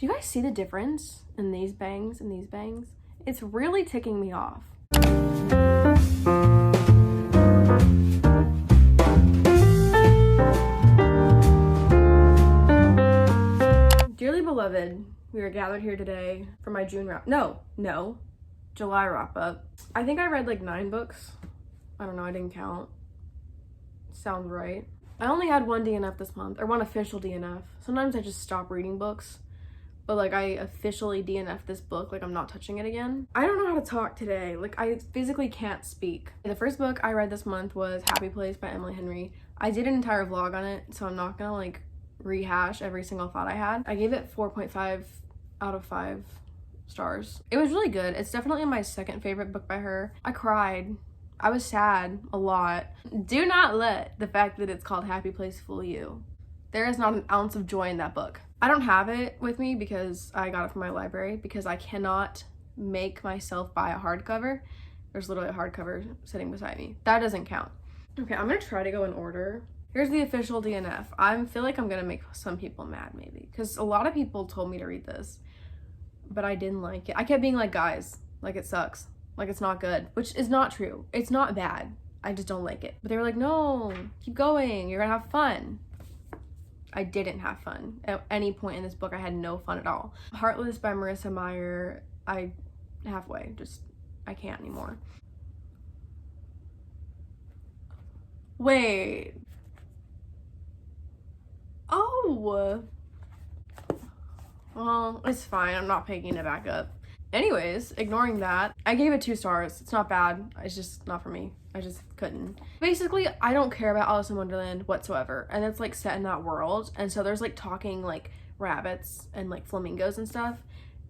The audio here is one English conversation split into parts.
Do you guys see the difference in these bangs and these bangs? It's really ticking me off. Dearly beloved, we are gathered here today for my June wrap. No, July wrap up. I think I read like 9 books. I don't know, I didn't count. Sounds right. I only had one DNF this month, or one official DNF. Sometimes I just stop reading books, but like I officially DNF this book, like I'm not touching it again. I don't know how to talk today. Like I physically can't speak. The first book I read this month was Happy Place by Emily Henry. I did an entire vlog on it, so I'm not gonna like rehash every single thought I had. I gave it 4.5 out of 5 stars. It was really good. It's definitely my second favorite book by her. I cried. I was sad a lot. Do not let the fact that it's called Happy Place fool you. There is not an ounce of joy in that book. I don't have it with me because I got it from my library because I cannot make myself buy a hardcover. There's literally a hardcover sitting beside me. That doesn't count. Okay, I'm gonna try to go in order. Here's the official DNF. I feel like I'm gonna make some people mad maybe because a lot of people told me to read this, but I didn't like it. I kept being like, guys, like it sucks. Like it's not good, which is not true. It's not bad. I just don't like it. But they were like, no, keep going. You're gonna have fun. I didn't have fun. At any point in this book, I had no fun at all. Heartless by Marissa Meyer, I can't anymore. Wait. Oh. Well, it's fine. I'm not picking it back up. Anyways, ignoring that, I gave it 2 stars. It's not bad. It's just not for me. I just couldn't. Basically, I don't care about Alice in Wonderland whatsoever. And it's like set in that world. And so there's like talking like rabbits and like flamingos and stuff.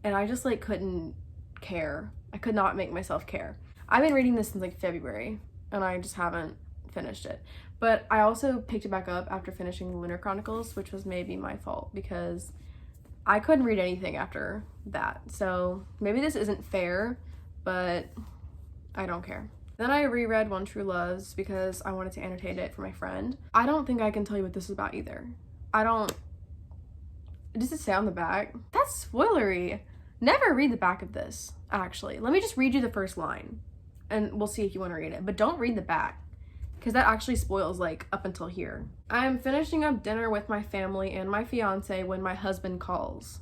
And I just like couldn't care. I could not make myself care. I've been reading this since like February and I just haven't finished it. But I also picked it back up after finishing the Lunar Chronicles, which was maybe my fault because I couldn't read anything after that. So maybe this isn't fair, but I don't care. Then I reread One True Loves because I wanted to annotate it for my friend. I don't think I can tell you what this is about either. Does it say on the back? That's spoilery. Never read the back of this, actually. Let me just read you the first line and we'll see if you want to read it. But don't read the back because that actually spoils like up until here. I am finishing up dinner with my family and my fiance when my husband calls.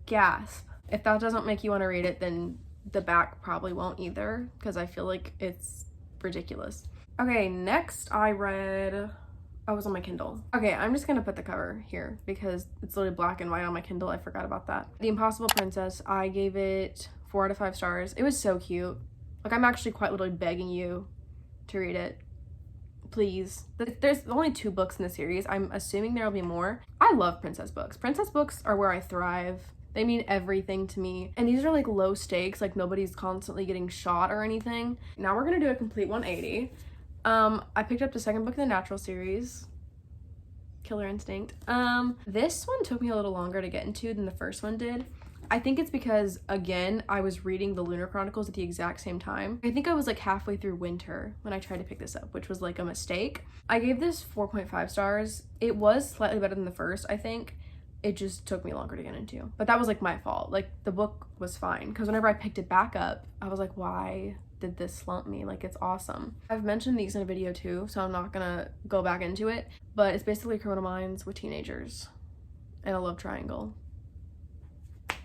Gasp. If that doesn't make you want to read it, then the back probably won't either because I feel like it's ridiculous. Okay, next I read, it was on my Kindle. Okay, I'm just gonna put the cover here because it's literally black and white on my Kindle. I forgot about that. The Impossible Princess, I gave it 4 out of 5 stars. It was so cute. Like I'm actually quite literally begging you to read it. Please. There's only 2 books in the series. I'm assuming there'll be more. I love princess books. Princess books are where I thrive. They mean everything to me. And these are like low stakes, like nobody's constantly getting shot or anything. Now we're gonna do a complete 180. I picked up the second book in the Natural series, Killer Instinct. This one took me a little longer to get into than the first one did. I think it's because, again, I was reading the Lunar Chronicles at the exact same time. I think I was like halfway through winter when I tried to pick this up, which was like a mistake. I gave this 4.5 stars. It was slightly better than the first, I think. It just took me longer to get into. But that was like my fault. Like the book was fine because whenever I picked it back up, I was like, why did this slump me? Like it's awesome. I've mentioned these in a video too, so I'm not gonna go back into it. But it's basically Criminal Minds with teenagers and a love triangle.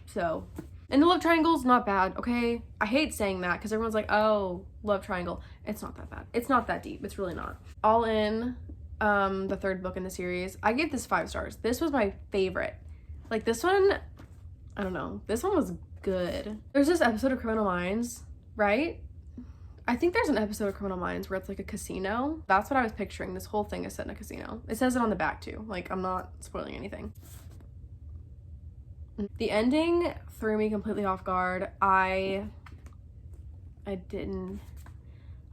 So, and the love triangle's not bad, okay? I hate saying that because everyone's like, oh, love triangle. It's not that bad. It's not that deep. It's really not. All in, the third book in the series, I gave this 5 stars. This was my favorite. Like this one, I don't know. This one was good. There's this episode of Criminal Minds, right? I think there's an episode of Criminal Minds where it's like a casino. That's what I was picturing. This whole thing is set in a casino. It says it on the back too. Like I'm not spoiling anything. The ending threw me completely off guard. I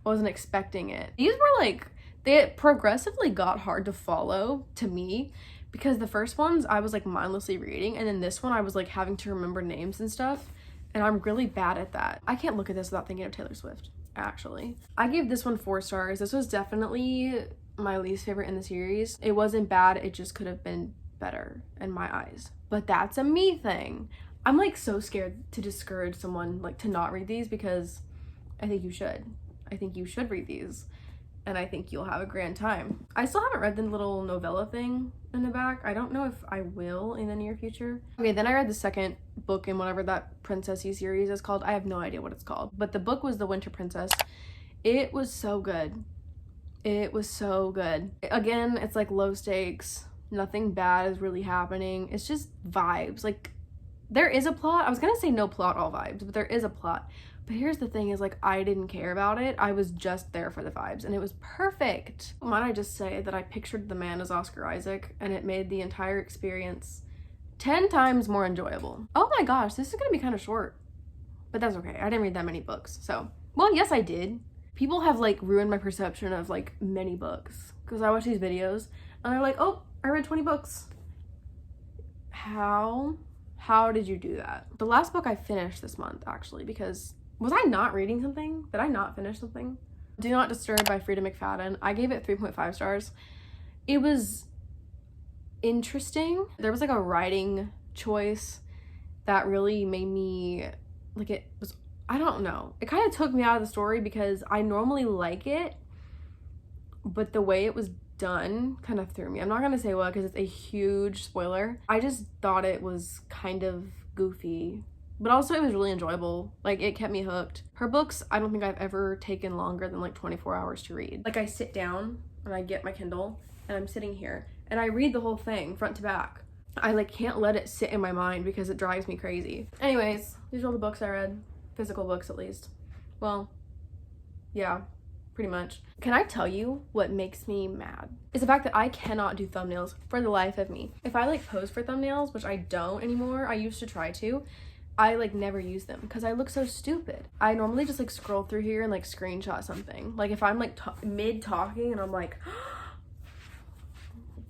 wasn't expecting it. These were like, they progressively got hard to follow to me because the first ones I was like mindlessly reading and then this one I was like having to remember names and stuff and I'm really bad at that. I can't look at this without thinking of Taylor Swift, actually. I gave this one 4 stars. This was definitely my least favorite in the series. It wasn't bad, it just could have been better in my eyes. But that's a me thing. I'm like so scared to discourage someone like to not read these, because I think you should. I think you should read these, and I think you'll have a grand time. I still haven't read the little novella thing in the back. I don't know if I will in the near future. Okay, then I read the second book in whatever that princessy series is called. I have no idea what it's called, but the book was The Winter Princess. It was so good. It was so good. Again, it's like low stakes. Nothing bad is really happening. It's just vibes. Like, there is a plot. I was gonna say no plot, all vibes, but there is a plot. But here's the thing is, like, I didn't care about it. I was just there for the vibes, and it was perfect. Might I just say that I pictured the man as Oscar Isaac, and it made the entire experience 10 times more enjoyable. Oh my gosh, this is gonna be kind of short. But that's okay. I didn't read that many books, so. Well, yes, I did. People have, like, ruined my perception of, like, many books. Because I watch these videos, and they're like, oh, I read 20 books. How did you do that? The last book I finished this month, actually, because was I not reading something? Did I not finish something? Do Not Disturb by Frida McFadden. I gave it 3.5 stars. It was interesting. There was like a writing choice that really made me, like, it was, I don't know. It kind of took me out of the story because I normally like it, but the way it was done kind of threw me. I'm not gonna say what because it's a huge spoiler. I just thought it was kind of goofy, but also it was really enjoyable. Like, it kept me hooked. Her books, I don't think I've ever taken longer than like 24 hours to read. Like, I sit down and I get my Kindle and I'm sitting here and I read the whole thing front to back. I like can't let it sit in my mind because it drives me crazy. Anyways, these are all the books I read. Physical books, at least. Well, yeah, pretty much. Can I tell you what makes me mad? Is the fact that I cannot do thumbnails for the life of me. If I like pose for thumbnails, which I don't anymore, I used to try to, I like never use them because I look so stupid. I normally just like scroll through here and like screenshot something. Like, if I'm like mid talking and I'm like,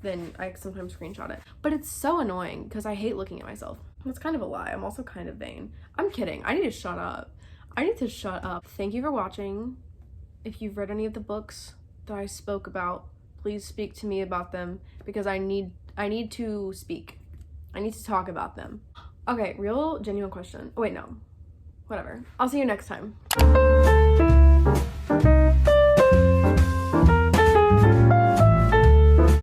then I sometimes screenshot it. But it's so annoying because I hate looking at myself. That's kind of a lie. I'm also kind of vain. I'm kidding. I need to shut up. I need to shut up. Thank you for watching. If you've read any of the books that I spoke about, please speak to me about them because I need to speak. I need to talk about them. Okay, real genuine question. Oh wait, no. Whatever. I'll see you next time.